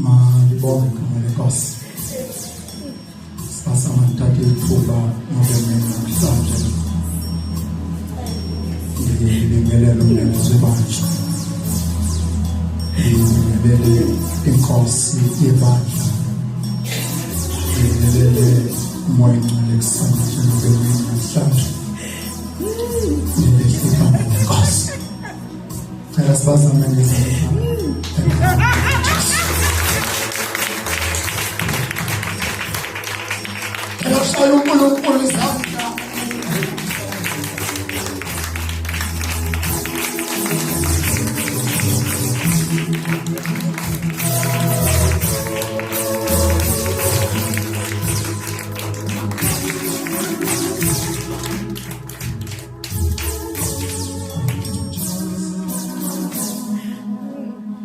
malibonge igama lenkosi. Sasamanthatha ithuba ngokwemini namhlanje ngibingelela umlenze webandla, ngibingelele inkosi yebandla, ngibingelele umoya ongcwele kusasa ngokwemini namhlanje ngibingelela igama lenkosi. Cela sibazame ngezandla. Shaya uNkulunkulu izandla.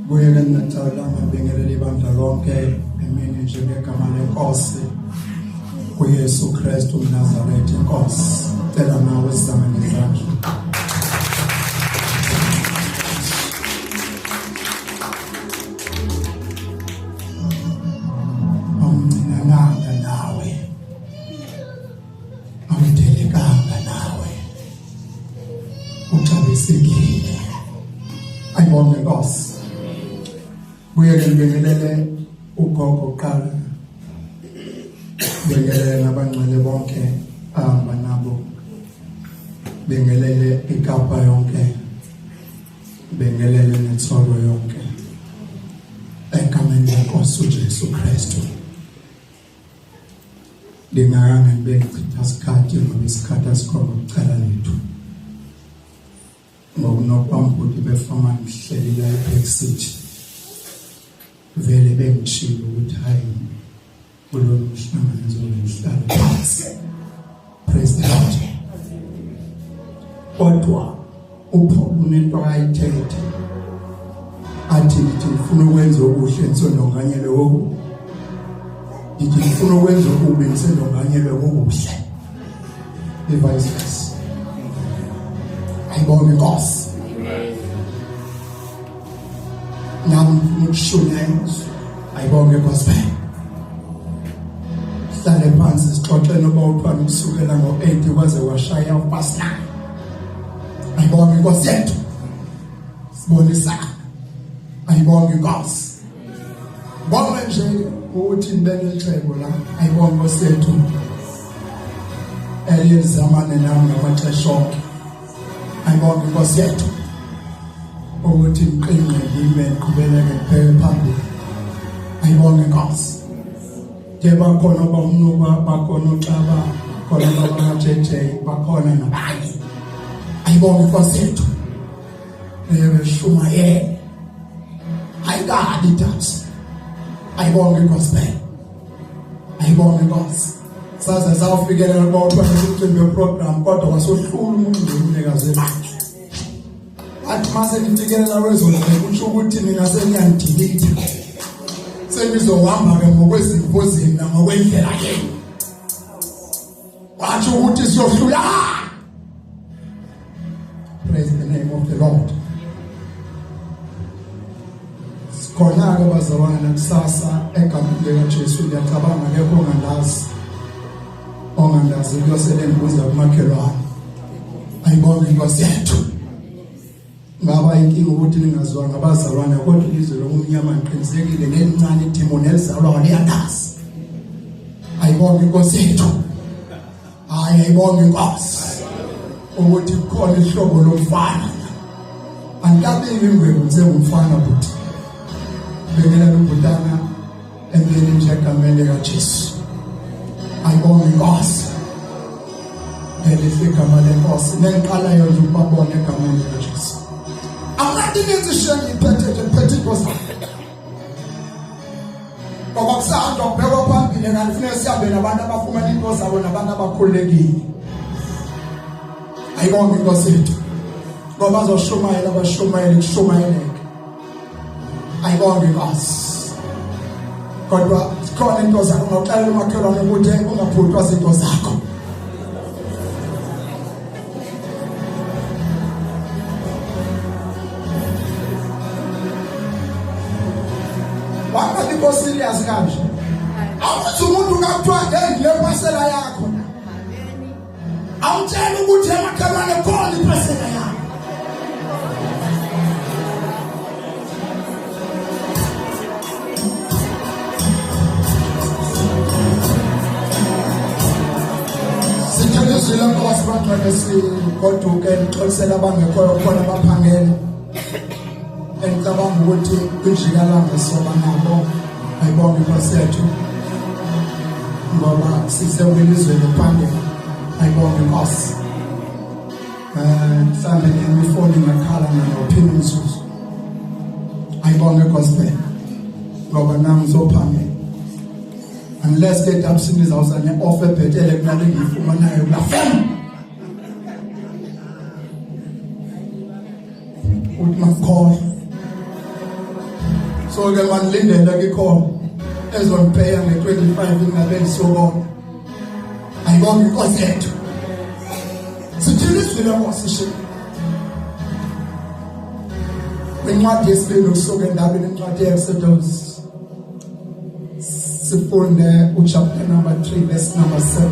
Kuyeke ngicela ngibingelele ibandla lonke emini njengegama lenkosi kuYesu Kristu uNazaretha inkosi. Cela nawe sizame ngezandla. Awuncinananga nawe, awudelekanga nawe, uxabisekile. Ayibonge inkosi. Kuyeke ngibingelele ugogo qala, bengelele nabangcwele bonke ahamba nabo, bengelele iKapa yonke, bengelele netholo yonke egameni lenkosi uJesu Kristu. Lingakanga ngibechitha isikhathi ngoba isikhathi asikhona ukucala lethu ngokunokwambuti befama ngihleli la eBackcity vele bengishilo ukuthi hayi kulolu mhlangano ngihlala phansi. Praise the Lord. Kodwa unento ayithethe athi ngifuna ukwenza okuhle nisondonganyelwe okubi, ngifuna ukwenza okubi nisondonganyelwe okuhle, vice versa. Ayibonge inkosi. Nami ngikushunenzo ayibonge gospel. Hlale phansi sixoxe noBawuthwana ukusukela ngo-8 kwaze washaya u-9. Ayibonge inkosi yethu. Sibonisana. Ayibonge inkosi. Bonke nje ukuthi nibeke ixhego la. Ayibonge inkosi yethu. Elizamane nami ngamaxesha onke. Ayibonge inkosi yethu. Ukuthi ngiqinqe ngime ngiqhubeleke phela phambili. Ayibonge inkosi. Bakhona abamnuka, bakhona uXaba, khona abamajeje, bakhona nabanye. Ayibonge inkosi yethu. Shumayele. Ayikade idatha. Ayibonge inkosi. Ayibonge inkosi. Saze sawufikelela kuBawuthwana umcimbi weprogram kodwa wasohlula umuntu ngomnikazi wemali. Athi mase ngifikelela kwezolungu kusho ukuthi mina sengiyandidelete. Senizohamba ke ngokwezimvo zenu nangokwendlela yenu. Wathi ukuthi siyohlula. Praise the name of the Lord. Sikhona ke bazalwane kusasa egameni likaJesu ngiyacabanga lekho ongandazi kuyosele ngibuza kumakhelwane. Ayibonge inkosi yethu. Ngaba inkinga ukuthi ningazwa ngabazalwane kodwa ilizwe lomnyama ngiqinisekile nelincane idemoni elizalwa liyandazi. Ayibonge inkosi yethu. Hayi ayibonge inkosi. Ukuthi kukhona ihlobo lomfana. Angikabiki ingwebu njengomfana futhi. Bengelela ubutana emini njegameni likaJesu. Ayibonge inkosi. Elihle igama lenkosi nengiqalayo nje ukubabona egameni likaJesu. Awungadingenzi shenge iphethe inkosi. Ngoba kusahamba ukubekwa phambili kanti kufanele sihambe nabantu abafumana inkosi zabo nabantu abakhulekile. Ayibonge inkosi yethu. Ngoba bazoshumayela abashumayeli kushumayeleke. Ayibonge inkosi. Kodwa khona into zakho ngokuxelela umakhelwane ukuthi ungaphuthwa izinto zakho. Wangathi ko serious kanje? Awuthi umuntu ngakuthiwa ngeke lepasela yakho. Awutshela ukuthi emakhalane khona ipasela yakho. Sithandizile Nkosi bantwana sigoduke ngixolisela abangekhoyo khona baphangele. Engicabanga ukuthi injikalanga soba nabo ayibonge Nkosi yethu. Ngoba sisekwelizwe lophangela ayibonge Nkosi. Mhlambe ngemifoni ngakhala nganophina umzuzu. Ayibonge gospel. Ngoba nami ngizophangela. Unless get up sin izawuza ne-offer bhetele kunale ngiyifumanayo kula fam. Uthi makukhohlwa. So ke manilindele ke khona ezongipeya nge-25 ingabe ngisokona. Ayibonge Nkosi yethu. Sithini isizwe Nkosi. Incwadi yesibili ukusuka endabeni incwadi ye-Exodus. Sifunde chapter number 3 verse number 7.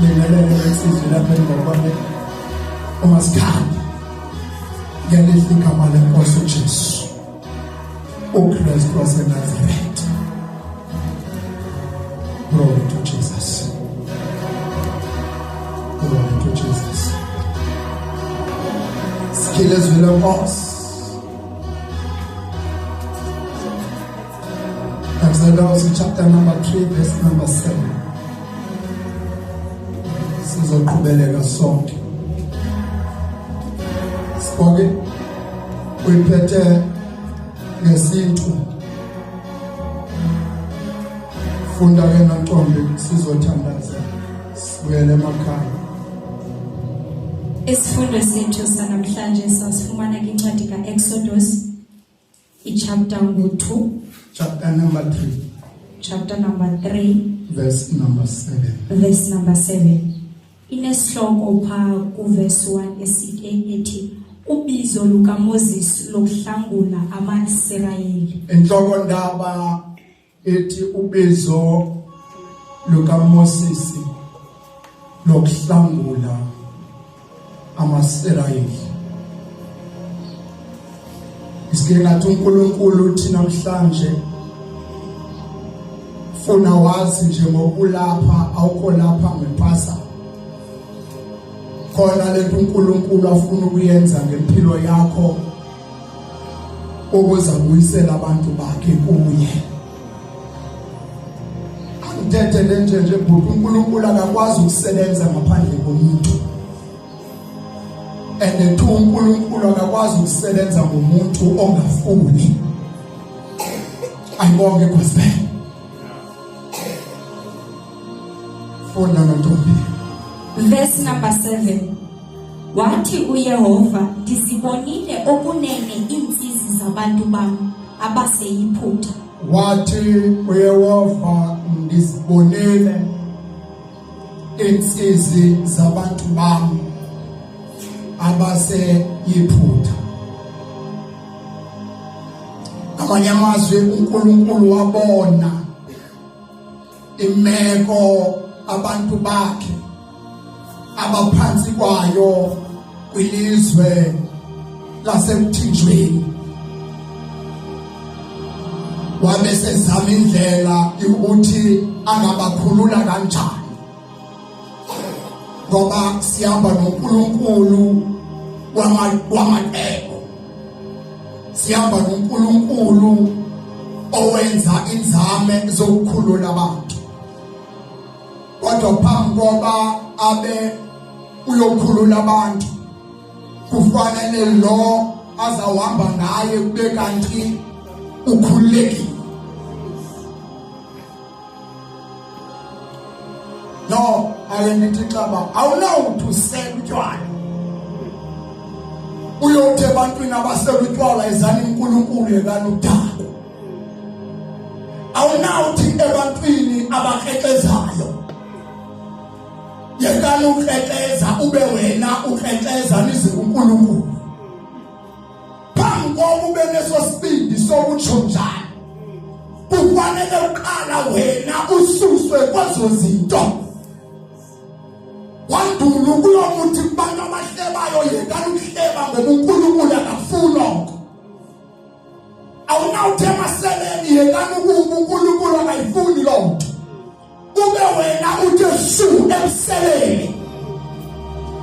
Ngelele lesizwe lapha ngokwami. Umasikhathi. Ngelihle igama lenkosi uJesu. uKristu waseNazaretha. Glory to Jesus. Glory to Jesus. Skills will Nkosi. Exodus chapter number 3 verse number 7. Sizoqhubeleka sonke. Sibonge uyiphethe ngesintu. Funda ke nontombi sizothandaza. Sibuyele emakhaya. Isifundo sethu sanamhlanje sasifumana kwincwadi kaExodus chapter 2. Chapter number 3. Chapter number 3. Verse number 7. Verse number 7. Inesihloko pha ku verse 1 ethi ubizo luka Moses lokuhlangula ama-Israyeli. Inhloko ndaba ethi ubizo luka Moses lokuhlangula ama-Israyeli. Isingathi uNkulunkulu uthi namhlanje funa wazi nje ngokulapha awukho lapha ngephasa. Khona lento uNkulunkulu afuna ukuyenza ngempilo yakho ukuze abuyisele abantu bakhe kuye. Angithethe nje bhuti uNkulunkulu akakwazi ukusebenza ngaphandle komuntu. And uNkulunkulu akakwazi ukusebenza ngomuntu ongafuni. Ayibonge gospel. Funda ntombi. Verse number 7. Wathi uYehova ndizibonile okunene intsizi zabantu bami abaseyiphutha. Wathi uYehova ndizibonile intsizi zabantu bami abaseyiphutha. Amanye amazwi uNkulunkulu wabona imeko abantu bakhe abaphansi kwayo kwilizwe lasemthinjweni. Wabe sezama indlela ukuthi angabakhulula kanjani. Ngoba sihamba noNkulunkulu wamateko. Sihamba noNkulunkulu owenza inzame zokukhulula abantu. Kodwa phambi koba abe uyokhulula abantu kufanele lo azawuhamba ngaye kube kanti ukhululekile. No, ayenithi xaba awunawuthi usela utywala. Uyothi ebantwini abasela utywala ezana uNkulunkulu ekani udala. Awunawuthi ebantwini abakrekezayo yekani ukrekeza ube wena ukrekeza nize uNkulunkulu. Phambi kokuba ube neso sibindi sokutsho kufanele uqala wena ususwe kwezo zinto. Wandulu kuyomuthi kubantu abahlebayo yekani ukuhleba ngoba uNkulunkulu akafuni lokho. Awunawuthe maseleni yekani ukuba uNkulunkulu akayifuni lokho. Kube wena uthe su emseleni.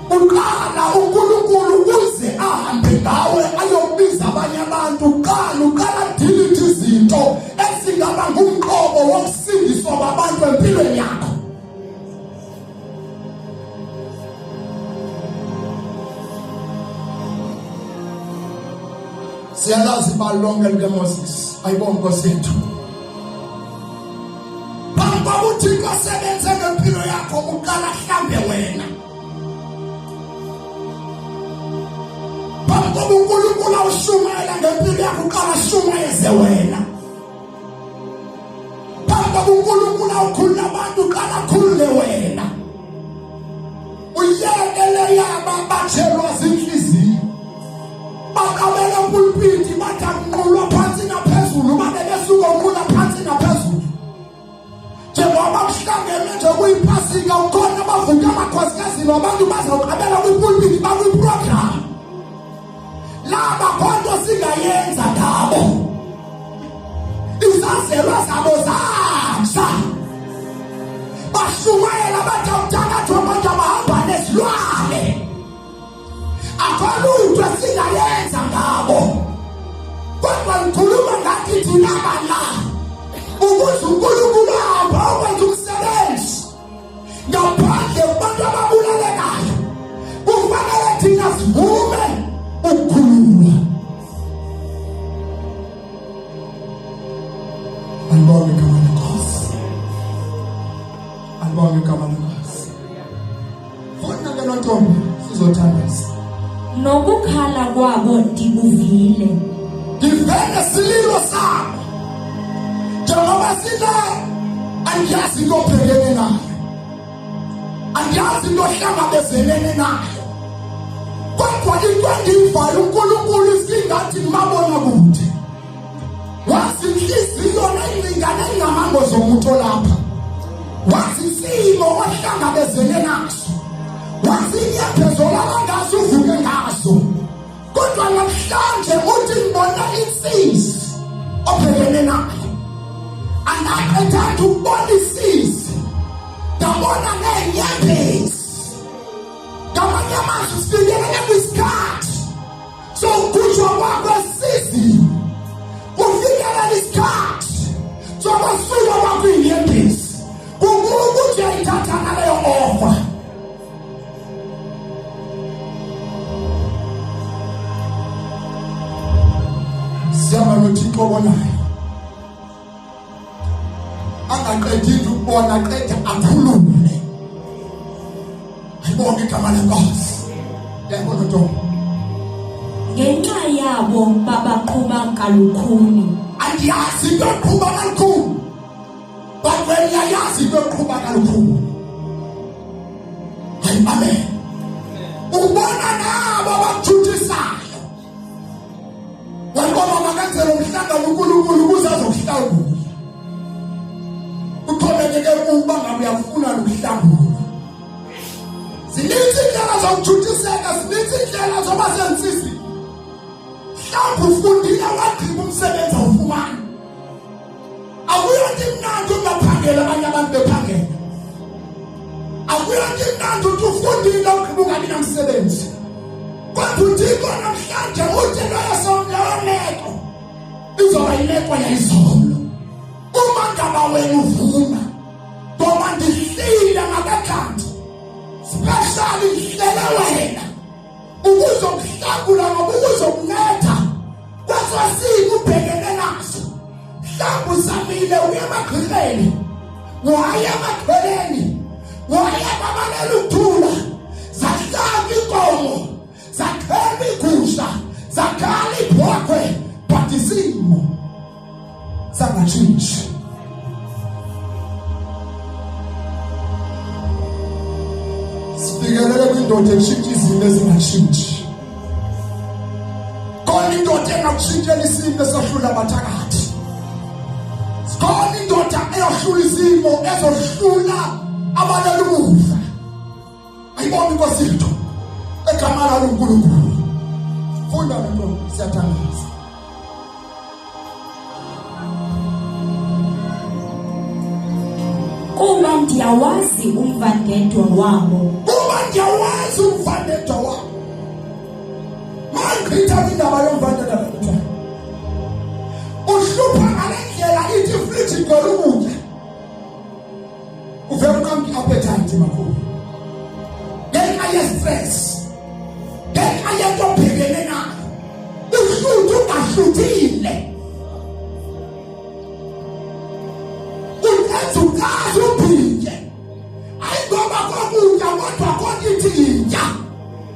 Uqala uNkulunkulu ukuze ahambe ngawe ayobiza abanye abantu. Uqala delete izinto ezingaba ngumqobo wokusindiswa kwabantu empilweni yakho. Siyalazi balonke likaMoses ayibonke Nkosi yethu. Bamba uThixo asebenze ngempilo yakho uqala hlambe wena. Bamba uNkulunkulu awushumayela ngempilo yakho uqala shumayeze wena. Bamba uNkulunkulu awukhulula abantu uqala khulule wena. Uyekele yaba batshelwa zinhliziyo. Bakawela pulpiti batamqulwa phansi naphezulu babesuka uqula phansi naphezulu. Njengoba kuhlangene nje kuyiphasika ukhona bavuka amakhosikazi nabantu bazawuqabela kwipulpiti bakwiprogram. Laba khona singayenza ngabo. Izazelwa zabo zaza. Bashumayela batamthakathwa abantu abahamba nesilwane. Akalutho singayenza ngabo. Kodwa ngikhuluma ngathi thina bala. Ukuze uNkulunkulu ahamba okwenza umsebenzi. Ngaphandle kubantu ababulalekayo. Kufanele thina sivume ukukhuluma. Alibonge igama leNkosi. Alibonge igama leNkosi. Fona ke nontombi sizothandazisa. Nokukhala kwabo ndikuvile. Ndivele sililo sabo. Njengoba sila andiyazi into obhekene nayo. Andiyazi into ohlangabezene nayo. Kodwa into endiyivayo uNkulunkulu isingathi mabona kude. Wazi inhliziyo neyingane engamango zomuntu olapha. Wazi isimo ohlangabezene naso. Wazi inyembhezo labangazi uvuke ngazo. Kodwa namhlanje uthi ngibona insisi obhekene nayo. Anaqeda ukubona isisi. Ngabona ngenyembezi. Ngamanye amazwi sifikelele kwisikhathi sokukhutshwa kwesisi. Kufikelele isikhathi sokusulwa kwakwinyembezi. Ukuthi ayithatha naleyo ofa. Siyama noThixo obonayo. Angaqedile ukubona qeda akhulume. Ayibonke igama leNkosi. Yabona ntombi. Ngenxa yabo babaqhuba kalukhuni. Andiyazi into eqhuba kalukhuni. But when yayazi into eqhuba kalukhuni. Amen. Ubona nabo abathuthisayo. Wangoma makenzela umhlangano uNkulunkulu ukuze azokuhlangula. Uqhubekeke ukuba ngabe uyafuna ukuhlangula. Zininzi indlela zokuthutiseka, zininzi indlela zoba sensisi. Mhlawumbe ufundile wagqiba umsebenzi awufumani. Akuyonto imnandi ungaphangela abanye abantu bephangela. Akuyonto imnandi ukuthi ufundile ugqiba ungabi namsebenzi. Kodwa uThixo namhlanje uthi loyasonleko izoba yileko yayizolo. Uma ngaba wena uvuma ngoba ndihlile ngakakhanti special ihlele wena ukuzokuhlangula ngoba uzokunetha kwasasini ubhekene naso. Mhlawumbe uzamile uye emagqirheni, waya emadweleni, waya babalela ukuthula, zahlanga inkomo, zakhela igusha, zakhala ibhokhwe, but isimo sangatshintshi. Sifikelele kwindoda eshintsha izinto ezingatshintshi. Khona indoda engakushintshela isimo esahlula abathakathi. Khona uyahlula izimo ezohlula abalala umusa. Ayibona inkosi yethu egama la uNkulunkulu. Funda nto siyathandaza. Kuba ndiyawazi umvandedwa wabo. Kuba ndiyawazi umvandedwa wabo. Mangithatha indaba yomvandedwa lapha. Uhlupha ngalendlela ithi futhi ngolunye. Uvela ukambi appetite makhulu. Ngenxa ye-stress. Ngenxa yento obhekene nayo. Uhluthu ungahluthile. Ukazi uphinde. Ayingoba kokudla kodwa kodithinja.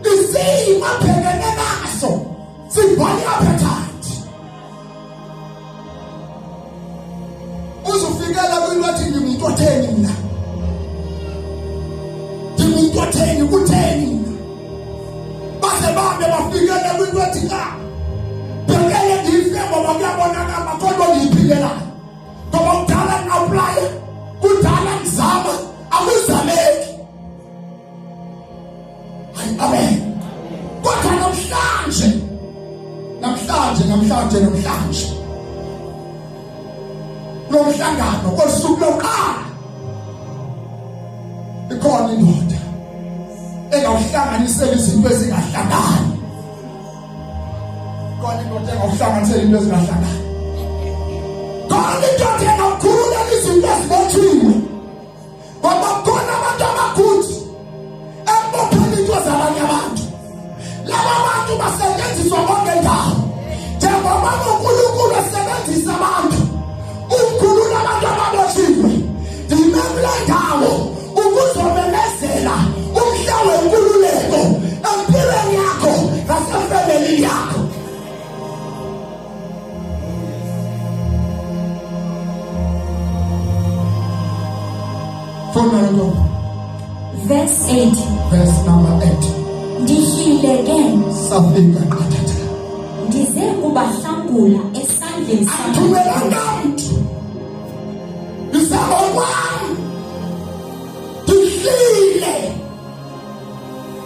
Isimo obhekene naso sibhali appetite. Uzufikela kwinto ngimuntu otheni mina. Ngimuntu otheni kutheni. Base babe bafikele kwinto ethi ka. Bhekele ngife ngoba kuyabonakala kodwa ngiyiphilela. Ngoba udala ngi-apply, kudala ngizama, akuzameki. Amen. Kodwa namhlanje. Nomhlangano kosuku lokuqala. Ikhona indoda engawuhlanganisela izinto ezingahlangani. Khona indoda engawuhlanganisela izinto ezingahlangani. Khona indoda engawukhulula izinto ezibothiwe. Ngoba khona abantu abakuthi embophela into zabanye abantu. Laba bantu basebenziswa konke ndawo. Njengoba uNkulunkulu esebenzisa abantu ukukhulula abantu ababothiwe. Dimemla ndawo ukuzomemezela umhla wenkululeko empilweni yakho nasefamilini yakho. Verse 8. Verse number 8. Ndishile ke Safika qathatha. ndize kubahlangula esandleni sakho. Athumelanga umuntu. Isabonwami. Ndishile.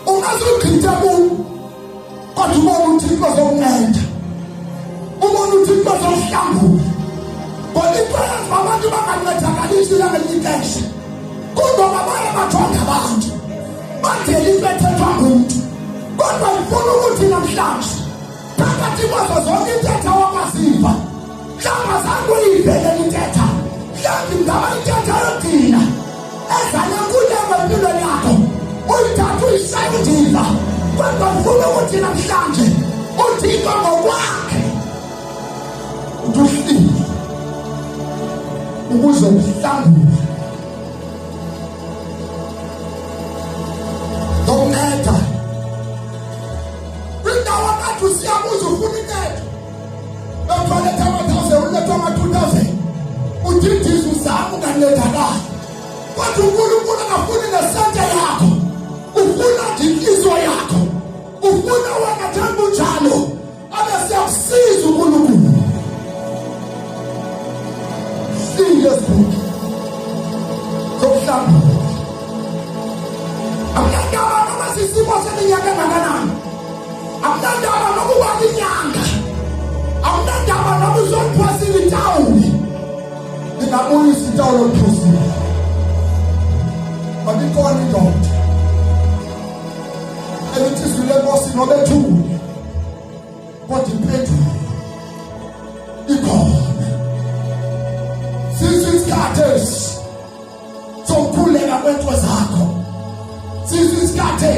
Ungazukhitha kulo. Kodwa ubona uThixo zokunceda. Ubona uThixo zokuhlangula. Kodwa impela abantu bangancedakaliswa ngenyikeshe. Kodwa babaye bathonga abantu. Bathela impethethwa ngumuntu. Kodwa ngifuna ukuthi namhlanje phakathi kwazo zonke intetha wamaziva. Mhlawumbe zange uyivele intetha. Mhlawumbe ngaba intetha yokugcina. Ezale nkululeko empilweni yakho. Uyithatha uyishaye udiva. Kodwa ngifuna ukuthi namhlanje uThixo ngokwakhe uduhlile ukuze uhlangule. Doneta. Brinda wakati usiabuzu funikete. Epaleta 1,000, uleta 2,000. Utitizu zamu kanileta na. Watu unkulunkulu nafuni na sente yako. Ufuna jikizo yako. Ufuna wakatambu chalo. Amesi akusizu unkulunkulu. Serious book. Zokushangu. Amnandaba noma sisimo seminyaka engakanani. Amnandaba nokuba inyanga. Amnandaba noma uzophosile itawuni. Ngingabuyisa itawuni lophosile. Abikhona indoda. Elithi izwile Nkosi nobethule. Kodwa impendulo ikhona. Sizwe isikhathi sokukhuleka kwento zakho. Sizwe isikhathi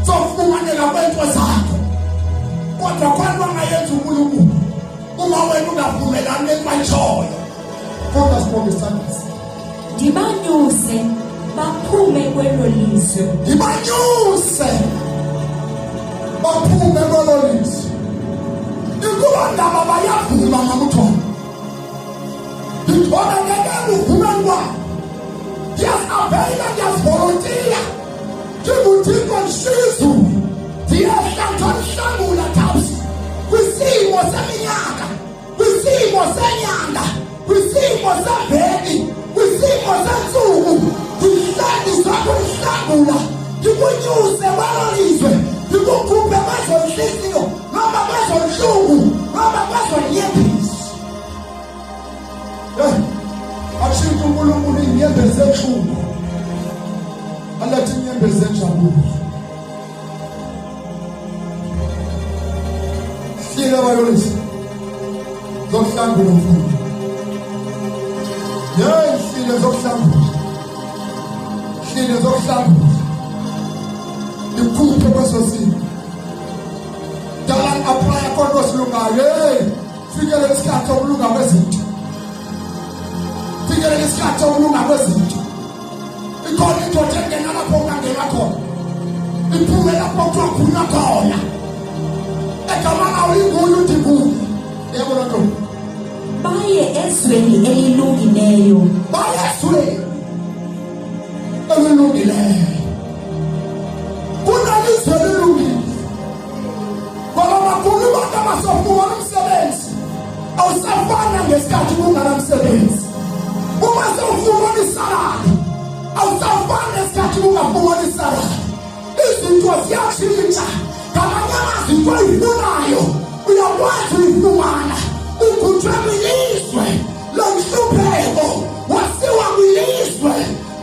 sokufumaneka kwento zakho. Kodwa kwalo angayenza uNkulunkulu uma wena ungavumelani nebayichoyo. Kodwa sibonge isandla. Ndibanyuse baphume kwelo lizwe. Ndibanyuse baphume kwelo lizwe. Ikuba ndaba bayavuma ngamuthona. Ndibona ngeke uvumeni kwabo. Ndiyazivela ndiyazivolontiya. Njengothixo ngishizu. Ndiyahlanganisangula thabsi. Kwisimo seminyaka. Kwisimo senyanga. kwisimo sabheki, kwisimo sensuku, ndihleli zakho ihlangula, ndikunyuse balolizwe, ndikukhuphe kwezonhliziyo, noma kwezonhlungu, noma kwezonyembezi. Ashintshe uNkulunkulu inyembezi enhlungu, alethe inyembezi enjabulo. Hlile bayolisa zokuhlangula mfundo. Hlile zokuhlangula, hlile zokuhlangula, ndikhuphe kwesosini. Dala apply konto silungayo. Fikele isikhathi sokulunga kwezinto. Fikele isikhathi sokulunga kwezinto. Ikhona into engena lapho ungangena khona. Iphume lapho kukhulunywa khona. Egamana ulinguye uDibuku. Yebo lo nto. Baye ezweni elilungileyo. Baye ezweni elilungileyo. Kunalizwe elilungile. Ngoba bakulu abantu abasafuna umsebenzi. Awusafana ngesikhathi kunganamsebenzi. Uma sewufuna isalari, awusafana ngesikhathi ungafuna isalari. Izinto ziyatshintsha. Ngamanye amazinto oyifunayo uyakwazi uyifumana. Ukhutshwe kwilizwe lomhlupheko, wasiwa kwilizwe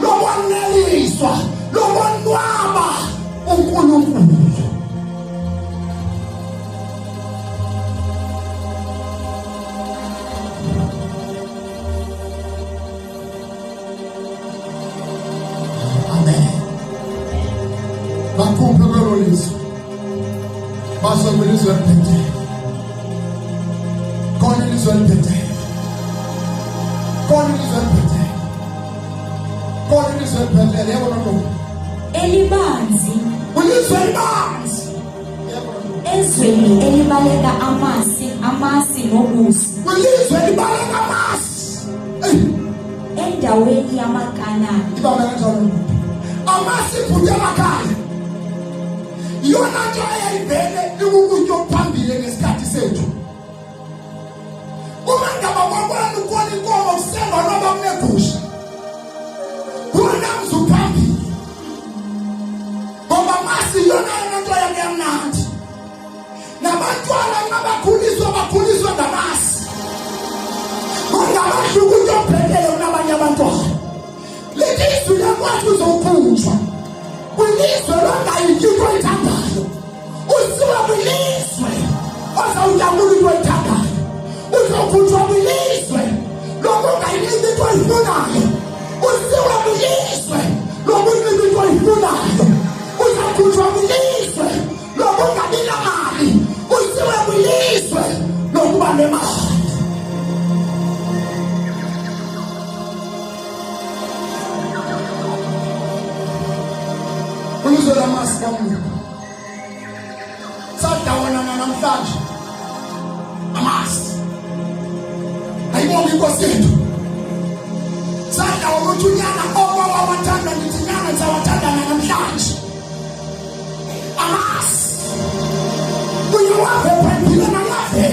lokwaneliswa, lokonwaba uNkulunkulu. Amen. Bakhuphe kwelo lizwe, base kwilizwe eliphetheyo. Khona ilizwe eliphetheyo, khona ilizwe eliphetheyo, khona ilizwe eliphetheyo. Yebo nonto. Elibanzi. Ilizwe elibanzi. Yebo nonto. Ezweni elibaleka amasi nobusi. Ilizwe elibaleka amasi. Endaweni yamaKanani. Ibamba kanjalo. Amasi phuthe emakhaya. Yona nto eyayivele ikukutya okuphambili ngesikhathi sethu. Uma ngaba kwakwani ukona inkomo kusenga noba kunegusha, wona mzuphambili. Ngoba amasi yona nto yamnandi. Nabantwana bakhuliswa ngamasi. Ungabasho ukuthi ophelele kunabanye abantwana. Lelizwe lakwathi uzokhutshwa. Kwilizwe longayikho into oyithandayo. Usiwa kwilizwe ozawujabula into oyithandayo. Uzokhutshwa kwilizwe lokungayikho into oyifunayo. Usiwa kwilizwe lokunika into oyifunayo. Uzokhutshwa kwilizwe lokungabi namali. Usiwe kwilizwe lokuba nemali. Ilizwe lamasi kaMusa sadawona namhlanje amasi ayibonga inkosi yethu. Sadawona ukuthi unyana owawathanda ngithi nyana ngizawathanda namhlanje amasi. Uyawabe phambili nalabe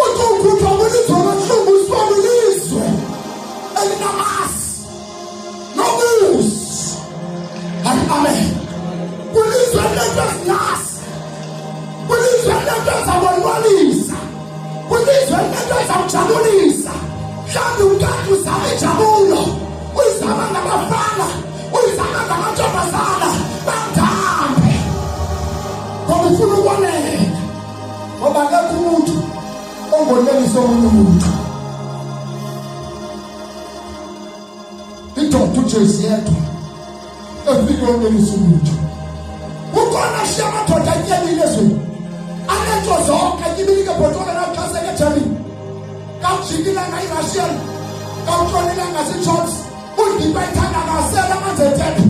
uthi ukutha kwelizwe lomhlubu usiwabulizwe elinamasi nobusi. Amen. Kulizwe lezinasi, kulizwe lezabonwalisa, kulizwe lezakujabulisa. Mhlawumbe ukade uzama ijabulo, uyizama ngabafana, uyizama ngamantombazana, bamthambe. Ngoba ufuna ukubonela. Ngoba akekho umuntu ongonelisa omunye umuntu. Indoda uJesu yedwa efike onelisa umuntu. Ukhona sha amadoda atyebile ezweni. Anento zonke atyibile ebhotolo nakuxhaseke eJamini. Kawujikile ngayiRussian, kawutshonile ngaseChops. Udiba ithanda ngasela amanzi eTephu.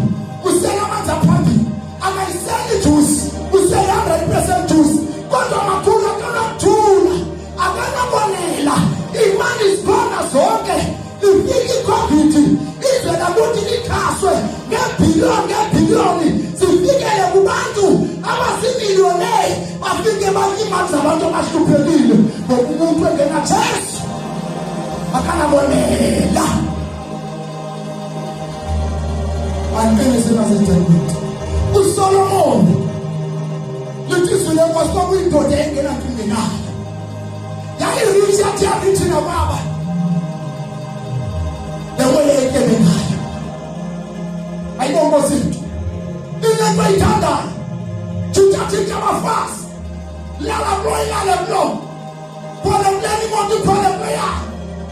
Usela amanzi aphambili. Akayiseli ijuice. Usela 100% juice. Kodwa makhulu akanakuthula. Akanabonela. Imali zikhona zonke. Ifike iCovid. Izwe lakuthi likhaswe ngebhiliyoni. Zifikele kubantu abazimiliyone. Bafike bakhe imali zabantu abahluphekile. Ngoba umuntu engena Jesu akanabonela ankenesenazejabut uSolomon lithizwe lenkosi kwakuyindoda engenankingenayo yayirisha athi yathina baba leweleke bengayo ayibongo zinto inento ayithandayo thuthathinta abafazi lala blo khona kuleni imoto khona kuya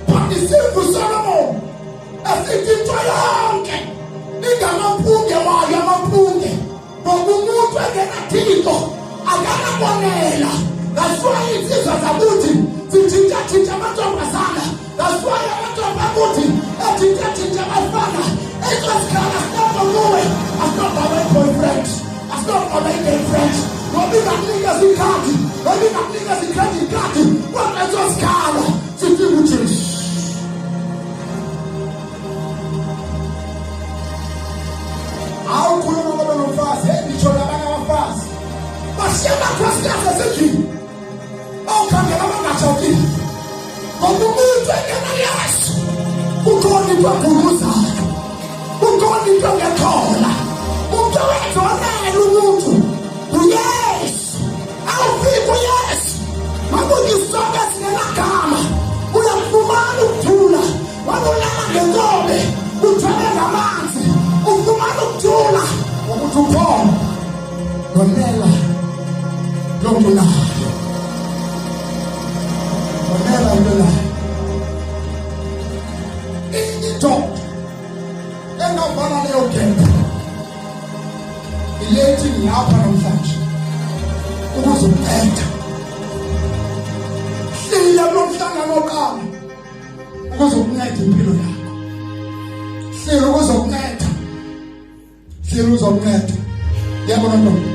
phandisivu Solomon esithi into yonke ingamampunge wayo amampunge ngoba umuntu engenathixo akanabonela. That's why insizwa zakuthi zithintathinta amantombazana. That's why amantombi akuthi athintathinta abafana ezosikhala sinabo kuwe asinoba boyfriend asinoba girlfriend ngoba ingakunika zikhadi ngoba ingakunika zicredit card kodwa ezosikhala sithi uJesu. Awukhuluma ngoba nomfazi ngitsho labanye abafazi bashiyana kwasikaze ezindlini awukhangela abangajabulile ngoba umuntu engena Yesu ukhona into aguluzayo ukhona into engekhola umuntu wezonela umuntu uYesu awufika uYesu makuyisonke singenagama uyafumana ukuthula walulama ngenkobe uthwele ngamanzi ufumana ukuthula ukuthi ukhona nonela lokunayo nonela lokunayo into engavana leyo kempe ilethi ngapha namhlanje ukuzokuqeda hlila nomhlangano oqala ukuzokunceda impilo yakho hlila ukuzokunceda hlila uzokunceda yabona ntombi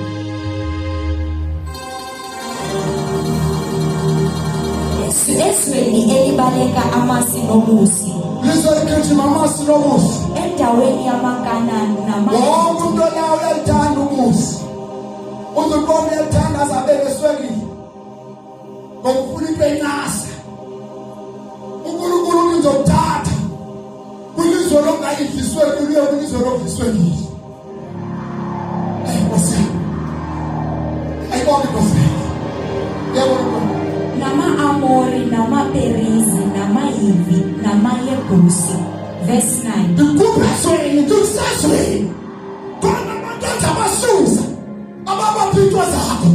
esweni elibaleka amasi nobusi lizoyikithi mamasi nobusi endaweni yamaKanani wonke umuntu nawe uyalithanda umusi uzoqoma uyalithanda azabeke eswekile ngokufuna into enasa uNkulunkulu uzokuthatha kwilizwe lokungayidliswekile uye kwilizwe lokudliswekile. nama-Amori nama-Perizi nama-Hivi nama-Yebusi. Verse 9. Dikupesweni dikusesweni khona abantwana abasuza ababaphithwa zakho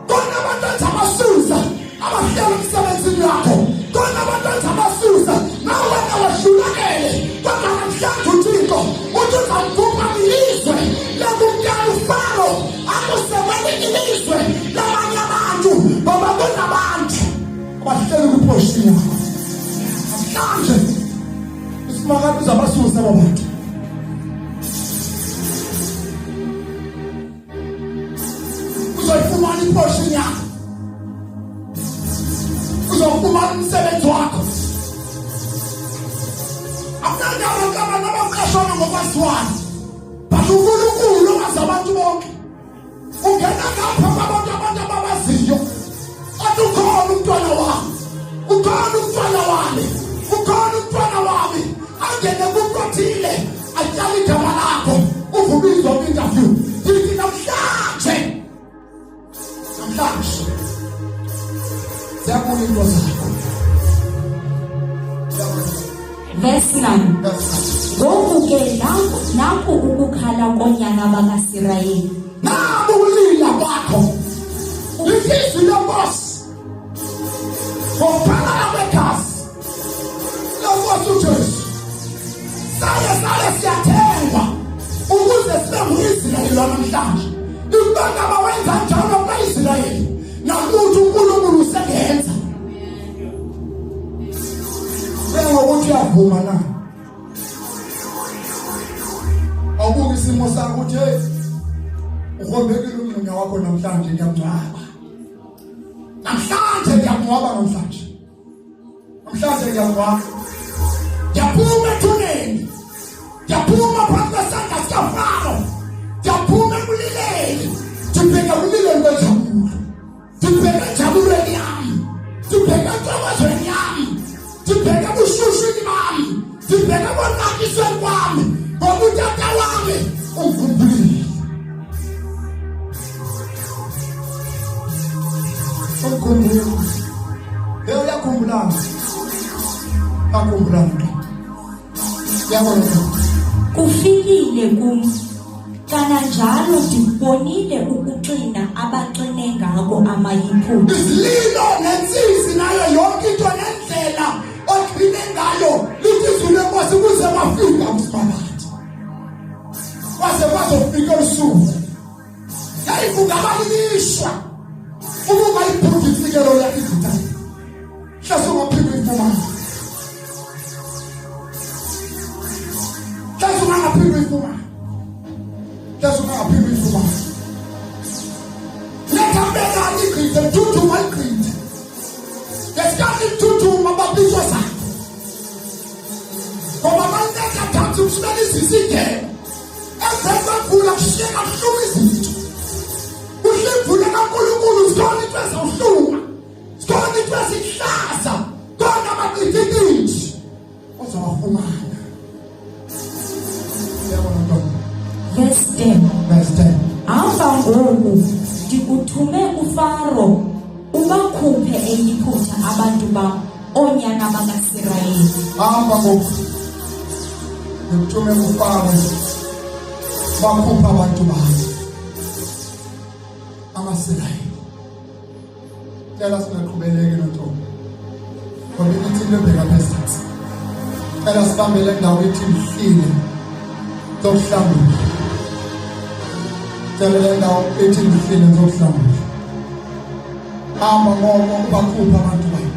khona abantwana abasuza abahlela emsebenzini wakho khona abantwana abasuza nawe wena wahlulakele kodwa namhlanje uThixo uthi uzamkhupha ilizwe lokumnyama uFaro akusebenzi ilizwe labanye abantu ngoba kunabantu abahlela kwiposhini yakho namhlanje makabi zabasuza abantu uzoyifumana iportion yakho uzofumana umsebenzi wakho akunanga abantu abaqashwana ngokwaziwayo but uNkulunkulu wazi abantu bonke ungena ngapha abantu ababaziyo athi ukhona umntwana wami ukhona umntwana wami ukhona umntwana wami angene kuqothile atyala igama lakho uvubizwa kwi-interview yithi namhlanje ziyabona into zakho. Verse 9. Ngoku ke nakho ukukhala konyana bakaSirayeli nabo ulila bakho lizizwi lenkosi ngokuphalala kwegazi lenkosi uJesu sale siyathengwa ukuze sibe ngu-Israyeli namhlanje. Ibanga bawenza njalo kwa-Israyeli nakuthi uNkulunkulu usengenza ngokuthi uyavuma na awubuki isimo sakho uthi hey uhombekile umnyanya wakho namhlanje ngiyamngcwaba namhlanje ngiyamngcwaba yaphuma ethuneni yaphuma phansi kwesandla sikaFaro yaphuma ekulileni ndibheka kulileni kwejabulo ndibheka ejabulweni yami ndibheka entokozweni yami ndibheka ebushushu sibheka konakiswe kwami ngoba utata wami ungumphile. Ungumphile. Uyakhumbula. Akhumbula. Yabona. Kufikile kum kananjalo ndibonile ukuqina abaqine ngako amayiphupho. Izililo nensizi nayo yonke into nendlela oqine ngayo litizule kwase kuze bafika umsibalathi. Kwase bazofika usuku. Yayivuka balishwa. Ukuba iphupho ifikelo yakizitha. Hlasuka phinde ifumana. Hlasuka ngaphinde ifumana. Hlasuka ngaphinde ifumana. Nekambela ikrite tutu makrite. Yesikhathi tutu mababizwa sakhe. Ngoba manje kathathu umshlalisi isigebe. Emva kula kushiyeka kuhluma izinto. Uhlivule kaNkulunkulu sithole into ezawuhluma. Sithole into ezihlaza. Kona amakritikithi. Uzawafumana. Verse 10. Verse 10. Hamba ngoku ndikuthume uFaro ubakhuphe eyiphutha abantu bam onyana bakaSirayeli. Hamba ngoku ndikuthume uFaro bakhupha abantu bakhe amaSirayeli. Cela singaqhubeleki noNtombi. Ngoba ithi into ebheka phezulu. Cela sibambele ndawo ithi mhlile zokuhlambula. Cela ndawo ithi mhlile zokuhlambula. Hamba ngoba bakhupha abantu bakhe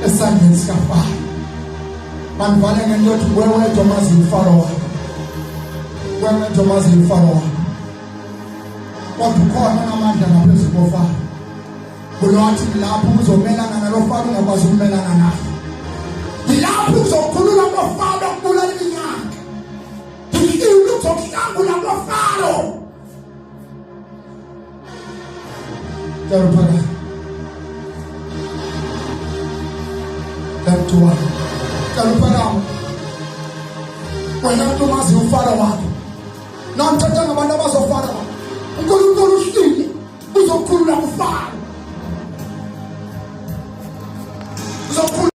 esandleni sikaFaro. Manivale ngento ethi wewe Thomazi uFaro wakhe. Wewe Thomazi uFaro wakhe. Kodwa ukhona namandla ngaphezulu koFaro. Kulothi lapho uzomelana nalo Faro ungakwazi ukumelana naye. Lapho uzokhulula koFaro ukubulala iminyaka. Yini uzokuhlangula koFaro. Terpara. Tertua. Terpara. Wena Thomazi uFaro wakhe. Namthatha ngabantu abazofara. uNkulunkulu uhlile uzokhulula uFaro.